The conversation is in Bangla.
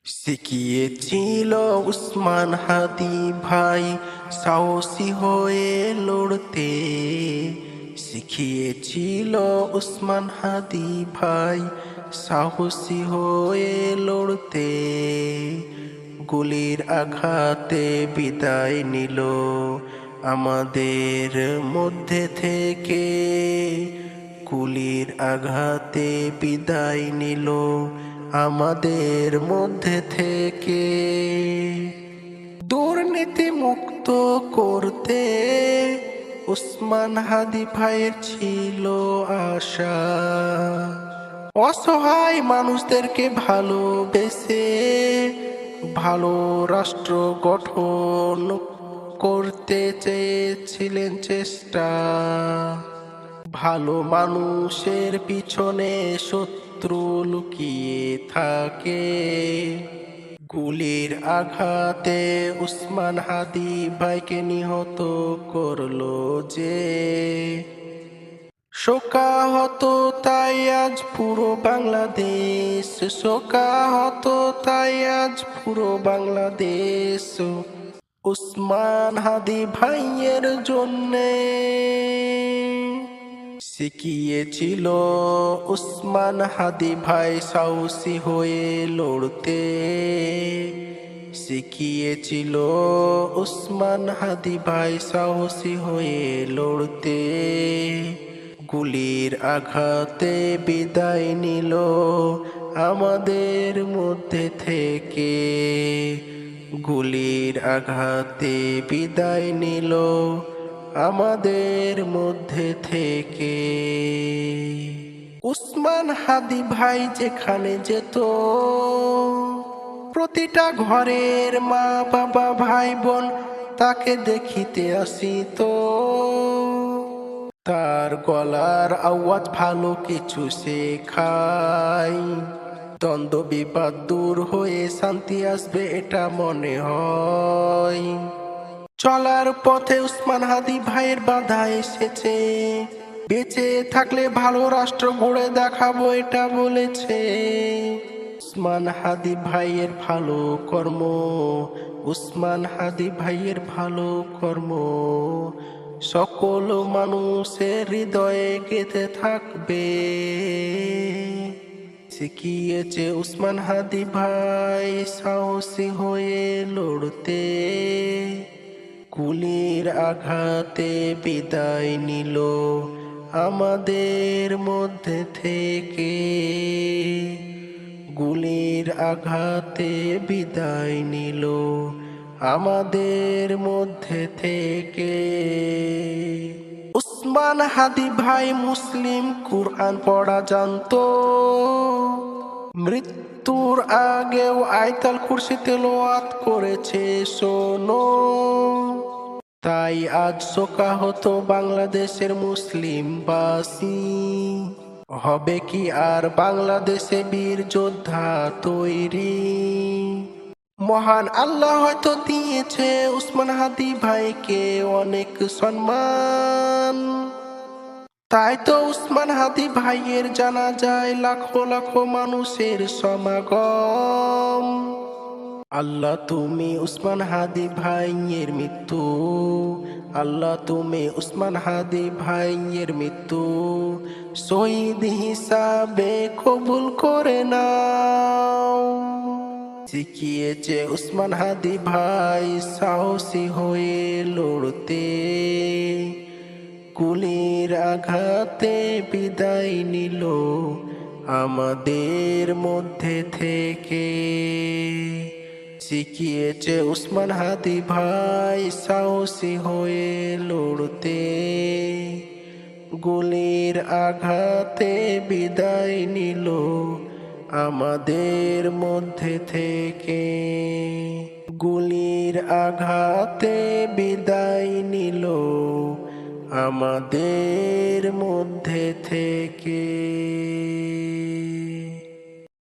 শিখিয়েছিল উসমান হাদি ভাই সাহসী হয়ে লড়তে। শিখিয়েছিল উসমান হাদি ভাই সাহসী হয়ে লড়তে। গুলির আঘাতে বিদায় নিল আমাদের মধ্যে থেকে। গুলির আঘাতে বিদায় নিল আমাদের মধ্যে থেকে। দুর্নীতি মুক্ত করতে উসমান হাদি ভাইয়ের ছিল আশা। অসহায় মানুষদেরকে ভালোবেসে ভালো রাষ্ট্র গঠন করতে চেয়েছিলেন চেষ্টা। ভালো মানুষের পিছনে শত্রু লুকিয়ে থাকে। গুলির আঘাতে উসমান হাদি ভাইকে নিহত করলো যে। শোকাহত তাই আজ পুরো বাংলাদেশ, শোকাহত তাই আজ পুরো বাংলাদেশ উসমান হাদি ভাইয়ের জন্যে। শিখিয়েছিল উসমান হাদি ভাই সাহসী হয়ে লড়তে। শিখিয়েছিল উসমান হাদি ভাই সাহসী হয়ে লড়তে। গুলির আঘাতে বিদায় নিল আমাদের মধ্যে থেকে। গুলির আঘাতে বিদায় নিল আমাদের মধ্যে থেকে। উসমান হাদি ভাই যেখানে যেত প্রতিটা ঘরের মা বাবা ভাই বোন তাকে দেখিতে আসিত। তার গলার আওয়াজ ভালো কিছু শেখায়। দ্বন্দ্ব বিবাদ দূর হয়ে শান্তি আসবে এটা মনে হয়। চলার পথে উসমান হাদি ভাইয়ের বাধা এসেছে। বেঁচে থাকলে ভালো রাষ্ট্র গড়ে দেখাবো এটা বলেছে। উসমান হাদি ভাইয়ের ভালো কর্ম, উসমান হাদি ভাইয়ের ভালো কর্ম সকল মানুষের হৃদয়ে গেঁথে থাকবে। শিখিয়েছে উসমান হাদি ভাই সাহসী হয়ে লড়তে। গুলির আঘাতে বিদায় নিল আমাদের মধ্যে থেকে। গুলির আঘাতে বিদায় নিল আমাদের মধ্যে থেকে। উসমান হাদি ভাই মুসলিম, কুরআন পড়া জানতো। মৃত্যুর আগেও আয়াতুল কুরসি তেলাওয়াত করেছে শোনো। তাই আজ শোকাহত বাংলাদেশের মুসলিমবাসী। হবে কি আর বাংলাদেশে বীর যোদ্ধা তৈরি? মহান আল্লাহ হয়তো দিয়েছে উসমান হাদি ভাইকে অনেক সম্মান। তাই তো উসমান হাদি ভাইয়ের জানাজায় লাখো লাখো মানুষের সমাগম। আল্লাহ তুমি উসমান হাদি ভাইয়ের মৃত্যু, আল্লাহ তুমি উসমান হাদি ভাইয়ের মৃত্যু শহীদ হিসাবে কবুল করে নাও। শিখিয়েছে উসমান হাদি ভাই সাহসী হয়ে লড়তে। গুলির আঘাতে বিদায় নিল আমাদের মধ্যে থেকে। শিখিয়েছে উসমান হাদি ভাই সাহসী হয়ে লড়তে। গুলির আঘাতে বিদায় নিল আমাদের মধ্যে থেকে। গুলির আঘাতে বিদায় নিল আমাদের মধ্যে থেকে।